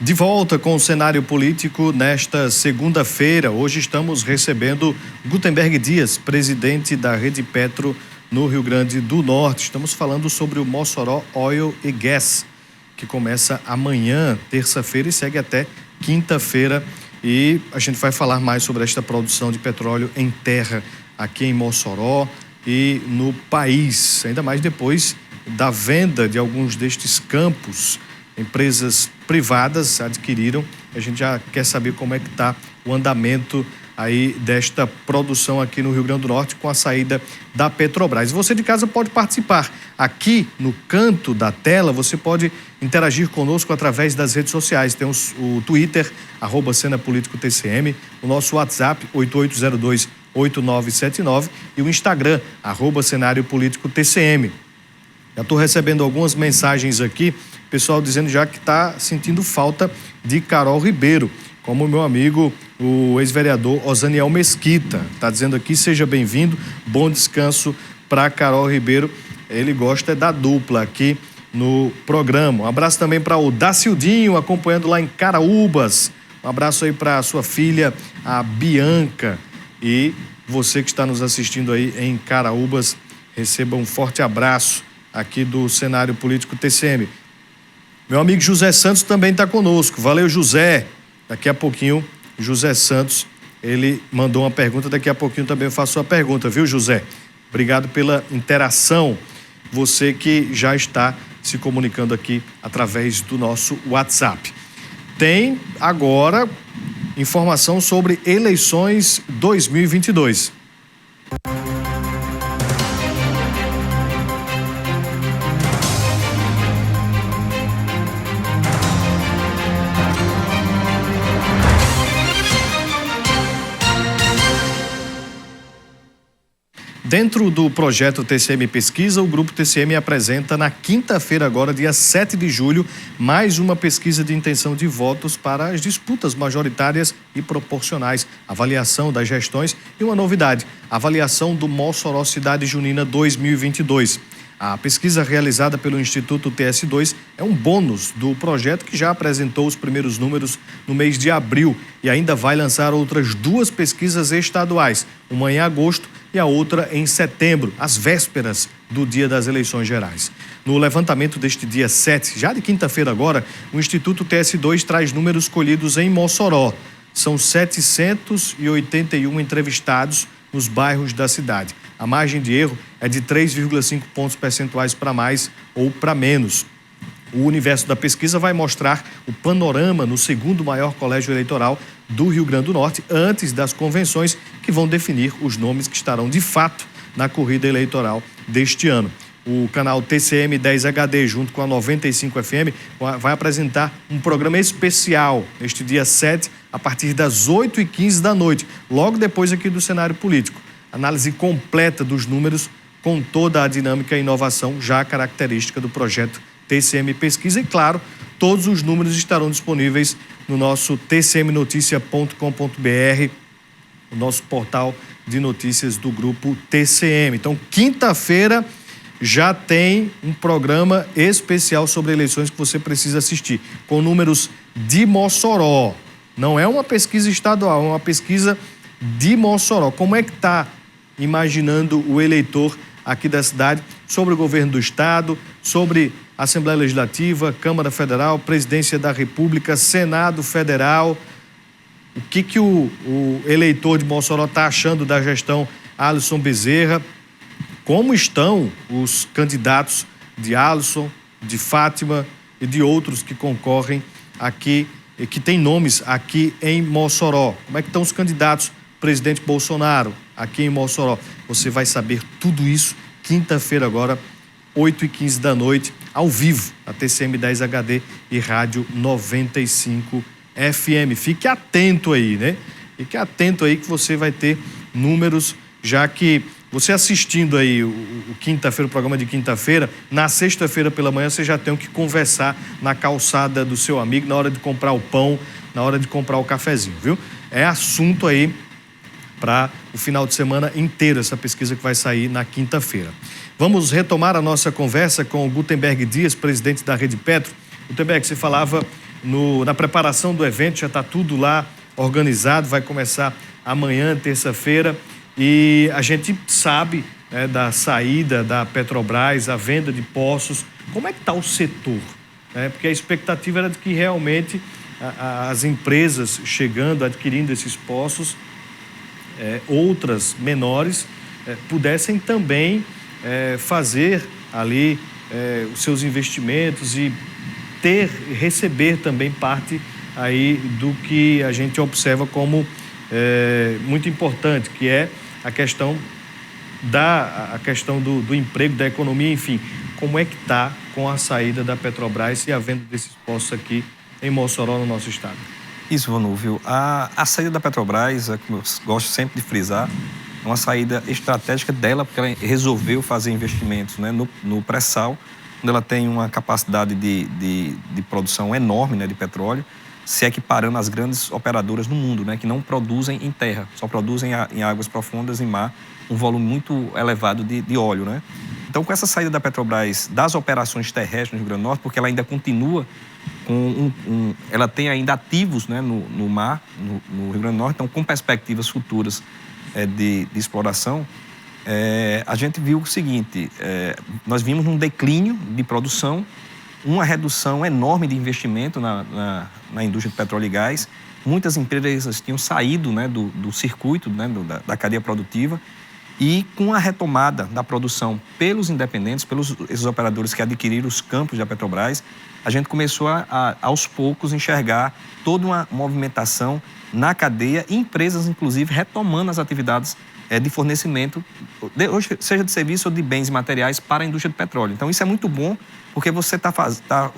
De volta com o cenário político nesta segunda-feira. Hoje estamos recebendo Gutenberg Dias, presidente da Rede Petro no Rio Grande do Norte. Estamos falando sobre o Mossoró Oil e Gas, que começa amanhã, terça-feira, e segue até quinta-feira. E a gente vai falar mais sobre esta produção de petróleo em terra aqui em Mossoró e no país, ainda mais depois da venda de alguns destes campos. Empresas privadas adquiriram. A gente já quer saber como é que está o andamento aí desta produção aqui no Rio Grande do Norte com a saída da Petrobras. E você de casa pode participar. Aqui no canto da tela você pode interagir conosco através das redes sociais. Tem o Twitter, @CenaPolíticoTCM, o nosso WhatsApp, 8802-8979 e o Instagram, @CenárioPolíticoTCM. Já estou recebendo algumas mensagens aqui, pessoal dizendo já que está sentindo falta de Carol Ribeiro, como o meu amigo, o ex-vereador Osaniel Mesquita. Está dizendo aqui, seja bem-vindo, bom descanso para Carol Ribeiro. Ele gosta da dupla aqui no programa. Um abraço também para o Dacildinho, acompanhando lá em Caraúbas. Um abraço aí para a sua filha, a Bianca. E você que está nos assistindo aí em Caraúbas, receba um forte abraço aqui do Cenário Político TCM. Meu amigo José Santos também está conosco. Valeu, José. Daqui a pouquinho, José Santos, ele mandou uma pergunta. Daqui a pouquinho também eu faço a pergunta, viu, José? Obrigado pela interação. Você que já está se comunicando aqui através do nosso WhatsApp. Tem agora informação sobre eleições 2022. Dentro do projeto TCM Pesquisa, o Grupo TCM apresenta na quinta-feira agora, dia 7 de julho, mais uma pesquisa de intenção de votos para as disputas majoritárias e proporcionais, avaliação das gestões e uma novidade, avaliação do Mossoró Cidade Junina 2022. A pesquisa realizada pelo Instituto TS2 é um bônus do projeto que já apresentou os primeiros números no mês de abril e ainda vai lançar outras duas pesquisas estaduais, uma em agosto e a outra em setembro, às vésperas do dia das eleições gerais. No levantamento deste dia 7, já de quinta-feira agora, o Instituto TS2 traz números colhidos em Mossoró. São 781 entrevistados nos bairros da cidade. A margem de erro é de 3,5 pontos percentuais para mais ou para menos. O universo da pesquisa vai mostrar o panorama no segundo maior colégio eleitoral do Rio Grande do Norte, antes das convenções que vão definir os nomes que estarão de fato na corrida eleitoral deste ano. O canal TCM 10 HD, junto com a 95 FM, vai apresentar um programa especial neste dia 7, a partir das 8h15 da noite, logo depois aqui do cenário político. Análise completa dos números com toda a dinâmica e inovação já característica do projeto TCM Pesquisa. E, claro, todos os números estarão disponíveis no nosso tcmnoticia.com.br, o nosso portal de notícias do Grupo TCM. Então, quinta-feira já tem um programa especial sobre eleições que você precisa assistir, com números de Mossoró. Não é uma pesquisa estadual, é uma pesquisa de Mossoró. Como é que está imaginando o eleitor aqui da cidade sobre o governo do estado, sobre a Assembleia Legislativa, Câmara Federal, Presidência da República, Senado Federal? O que o eleitor de Mossoró está achando da gestão Alisson Bezerra? Como estão os candidatos de Alisson, de Fátima e de outros que concorrem aqui, que têm nomes aqui em Mossoró? Como é que estão os candidatos? Presidente Bolsonaro, aqui em Mossoró. Você vai saber tudo isso quinta-feira agora, 8h15 da noite, ao vivo, na TCM 10 HD e Rádio 95 FM. Fique atento aí, né? Fique atento aí que você vai ter números, já que você assistindo aí o programa de quinta-feira, na sexta-feira pela manhã você já tem que conversar na calçada do seu amigo, na hora de comprar o pão, na hora de comprar o cafezinho, viu? É assunto aí para o final de semana inteiro, essa pesquisa que vai sair na quinta-feira. Vamos retomar a nossa conversa com o Gutenberg Dias, presidente da Rede Petro. Gutenberg, você falava na preparação do evento, já está tudo lá organizado, vai começar amanhã, terça-feira, e a gente sabe, né, da saída da Petrobras, a venda de poços. Como é que está o setor? Porque a expectativa era de que realmente as empresas chegando, adquirindo esses poços, outras menores, pudessem também fazer ali os seus investimentos e receber também parte aí do que a gente observa como muito importante, que é a questão do emprego, da economia, enfim. Como é que está com a saída da Petrobras e a venda desses poços aqui em Mossoró, no nosso estado? Isso, Vanúvio. A saída da Petrobras, como eu gosto sempre de frisar, é uma saída estratégica dela, porque ela resolveu fazer investimentos, né, no pré-sal, onde ela tem uma capacidade de produção enorme, né, de petróleo, se equiparando às grandes operadoras no mundo, né, que não produzem em terra, só produzem em águas profundas, em mar, um volume muito elevado de óleo, né? Então, com essa saída da Petrobras das operações terrestres no Rio Grande do Norte, porque ela ainda continua com ela tem ainda ativos, né, no mar, no Rio Grande do Norte, então com perspectivas futuras de exploração, a gente viu o seguinte, nós vimos um declínio de produção, uma redução enorme de investimento na indústria de petróleo e gás. Muitas empresas tinham saído, né, do circuito, né, da cadeia produtiva, e com a retomada da produção pelos independentes, esses operadores que adquiriram os campos da Petrobras, a gente começou aos poucos, enxergar toda uma movimentação na cadeia e empresas, inclusive, retomando as atividades de fornecimento, seja de serviço ou de bens e materiais para a indústria de petróleo. Então, isso é muito bom, porque você está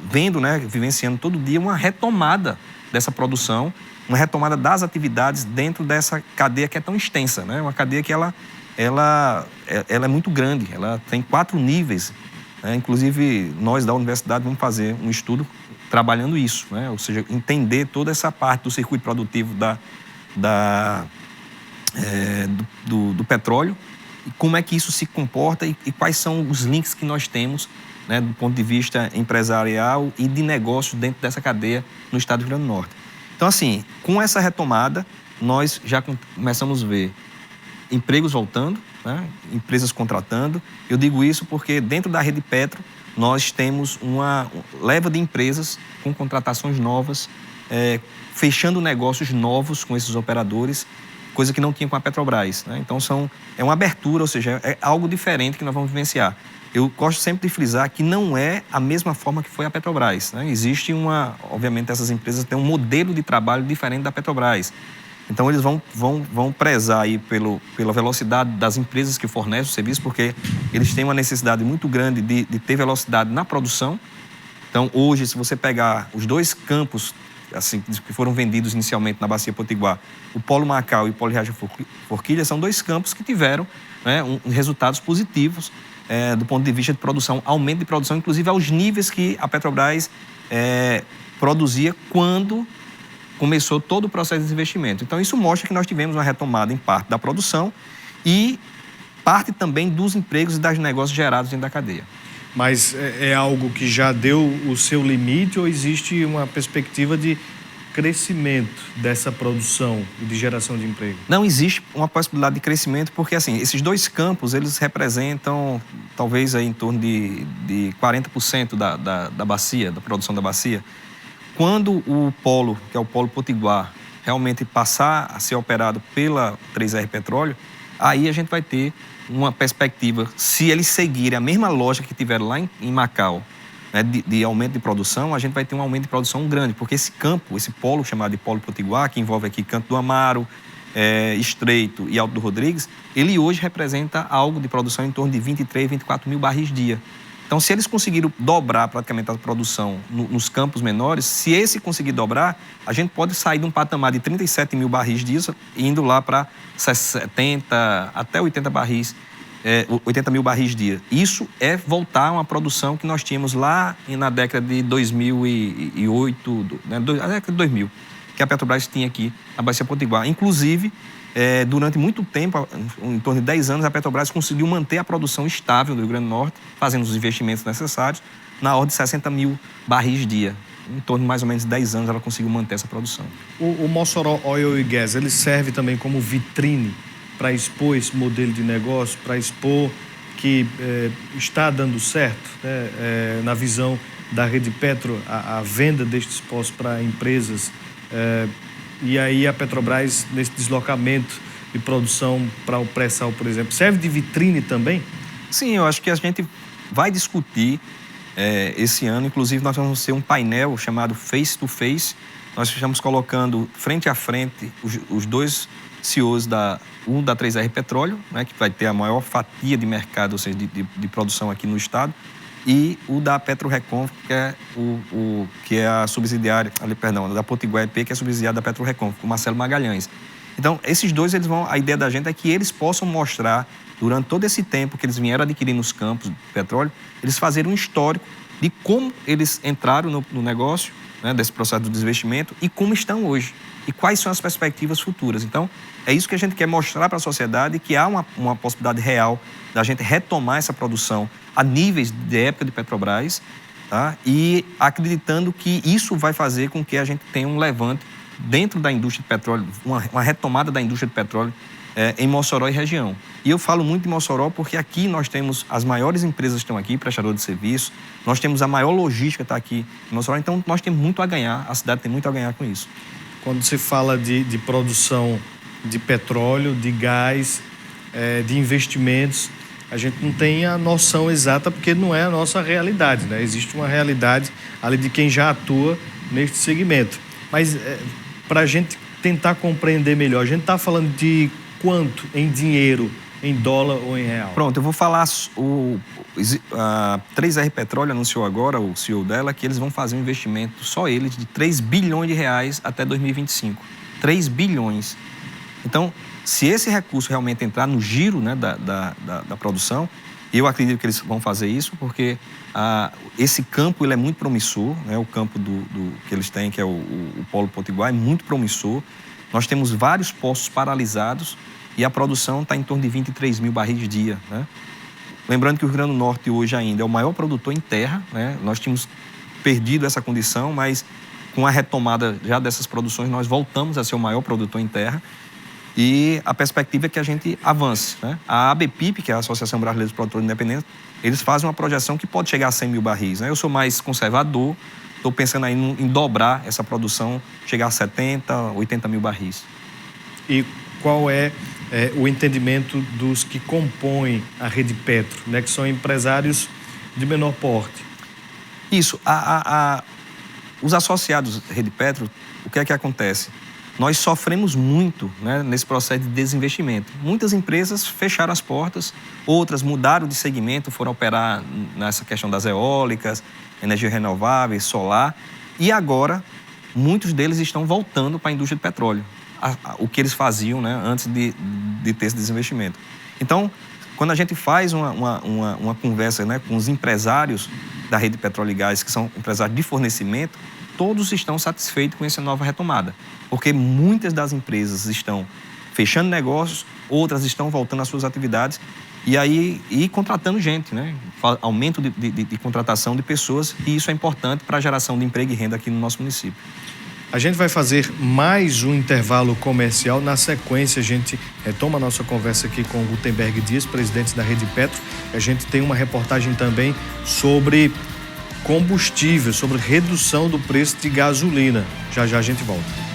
vendo, né, vivenciando todo dia uma retomada dessa produção, uma retomada das atividades dentro dessa cadeia que é tão extensa, né? Uma cadeia que ela é muito grande, ela tem 4 níveis, né? Inclusive, nós da universidade vamos fazer um estudo trabalhando isso, né? Ou seja, entender toda essa parte do circuito produtivo do petróleo, e como é que isso se comporta e quais são os links que nós temos, né, do ponto de vista empresarial e de negócio dentro dessa cadeia no estado do Rio Grande do Norte. Então, assim, com essa retomada, nós já começamos a ver empregos voltando, né, empresas contratando. Eu digo isso porque dentro da rede Petro, nós temos uma leva de empresas com contratações novas, fechando negócios novos com esses operadores, coisa que não tinha com a Petrobras, né? Então, é uma abertura, ou seja, é algo diferente que nós vamos vivenciar. Eu gosto sempre de frisar que não é a mesma forma que foi a Petrobras, né? Existe obviamente, essas empresas têm um modelo de trabalho diferente da Petrobras. Então, eles vão prezar aí pela velocidade das empresas que fornecem o serviço, porque eles têm uma necessidade muito grande de ter velocidade na produção. Então, hoje, se você pegar os 2 campos assim, que foram vendidos inicialmente na Bacia Potiguar, o Polo Macau e o Polo Riacho Forquilha, são 2 campos que tiveram, né, resultados positivos do ponto de vista de produção, aumento de produção, inclusive aos níveis que a Petrobras produzia quando começou todo o processo de desinvestimento. Então, isso mostra que nós tivemos uma retomada em parte da produção e parte também dos empregos e dos negócios gerados dentro da cadeia. Mas é algo que já deu o seu limite ou existe uma perspectiva de crescimento dessa produção e de geração de emprego? Não existe uma possibilidade de crescimento porque, assim, esses 2 campos, eles representam talvez aí em torno de 40% da bacia, da produção da bacia. Quando o polo, que é o Polo Potiguar, realmente passar a ser operado pela 3R Petróleo, aí a gente vai ter uma perspectiva, se eles seguirem a mesma lógica que tiveram lá em Macau, né, de aumento de produção, a gente vai ter um aumento de produção grande, porque esse campo, esse polo chamado de Polo Potiguar, que envolve aqui Canto do Amaro, Estreito e Alto do Rodrigues, ele hoje representa algo de produção em torno de 23, 24 mil barris dia. Então, se eles conseguiram dobrar praticamente a produção nos campos menores, se esse conseguir dobrar, a gente pode sair de um patamar de 37 mil barris disso, indo lá para 70 até 80 mil barris dia. Isso é voltar a uma produção que nós tínhamos lá na década de 2008, né, a década de 2000, que a Petrobras tinha aqui na Bacia Potiguar. Inclusive, durante muito tempo, em torno de 10 anos, a Petrobras conseguiu manter a produção estável do Rio Grande do Norte, fazendo os investimentos necessários, na ordem de 60 mil barris dia. em torno de mais ou menos 10 anos, ela conseguiu manter essa produção. O Mossoró Oil e Gas, ele serve também como vitrine para expor esse modelo de negócio, para expor que está dando certo, né? Na visão da Rede Petro, a venda destes postos para empresas, e aí a Petrobras, nesse deslocamento de produção para o pré-sal, por exemplo, serve de vitrine também? Sim, eu acho que a gente vai discutir esse ano, inclusive nós vamos ter um painel chamado Face to Face. Nós estamos colocando frente a frente os dois CEOs da 3R Petróleo, né, que vai ter a maior fatia de mercado, ou seja, de produção aqui no estado, e o da PetroRecon, que é a subsidiária, da Potiguar EP, que é a subsidiária da PetroRecon, com o Marcelo Magalhães. Então, esses dois, a ideia da gente é que eles possam mostrar, durante todo esse tempo que eles vieram adquirindo os campos de petróleo, eles fazerem um histórico de como eles entraram no negócio, né, desse processo do desinvestimento, e como estão hoje, e quais são as perspectivas futuras. Então, é isso que a gente quer mostrar para a sociedade, que há uma possibilidade real da gente retomar essa produção a níveis de época de Petrobras, tá? E acreditando que isso vai fazer com que a gente tenha um levante dentro da indústria de petróleo, uma retomada da indústria de petróleo em Mossoró e região. E eu falo muito de Mossoró porque aqui nós temos as maiores empresas que estão aqui, prestadores de serviço, nós temos a maior logística que está aqui em Mossoró, então nós temos muito a ganhar, a cidade tem muito a ganhar com isso. Quando se fala de produção de petróleo, de gás, de investimentos, a gente não tem a noção exata porque não é a nossa realidade, né? Existe uma realidade ali de quem já atua neste segmento. Mas para a gente tentar compreender melhor, a gente está falando de quanto em dinheiro, em dólar ou em real? Pronto, eu vou falar, a 3R Petróleo anunciou agora, o CEO dela, que eles vão fazer um investimento, só eles, de 3 bilhões de reais até 2025. 3 bilhões. Então, se esse recurso realmente entrar no giro, né, da produção, eu acredito que eles vão fazer isso, porque esse campo ele é muito promissor, né, o campo que eles têm, que é o Polo Potiguar, é muito promissor. Nós temos vários postos paralisados e a produção está em torno de 23 mil barris dia, né? Lembrando que o Rio Grande do Norte hoje ainda é o maior produtor em terra, né? Nós tínhamos perdido essa condição, mas com a retomada já dessas produções, nós voltamos a ser o maior produtor em terra e a perspectiva é que a gente avance, né? A ABPIP, que é a Associação Brasileira dos Produtores Independentes, eles fazem uma projeção que pode chegar a 100 mil barris, né? Eu sou mais conservador, estou pensando aí em dobrar essa produção, chegar a 70, 80 mil barris. E qual é o entendimento dos que compõem a Rede Petro, né, que são empresários de menor porte? Isso. Os associados Rede Petro, o que é que acontece? Nós sofremos muito, né, nesse processo de desinvestimento. Muitas empresas fecharam as portas, outras mudaram de segmento, foram operar nessa questão das eólicas, energia renovável, solar, e agora muitos deles estão voltando para a indústria de petróleo, o que eles faziam, né, antes de ter esse desinvestimento. Então, quando a gente faz uma conversa, né, com os empresários da Rede Petróleo e Gás, que são empresários de fornecimento, todos estão satisfeitos com essa nova retomada, porque muitas das empresas estão fechando negócios, outras estão voltando às suas atividades e contratando gente, né? Aumento de contratação de pessoas, e isso é importante para a geração de emprego e renda aqui no nosso município. A gente vai fazer mais um intervalo comercial. Na sequência, a gente retoma a nossa conversa aqui com o Gutenberg Dias, presidente da Rede Petro. A gente tem uma reportagem também sobre combustível, sobre redução do preço de gasolina. Já já a gente volta.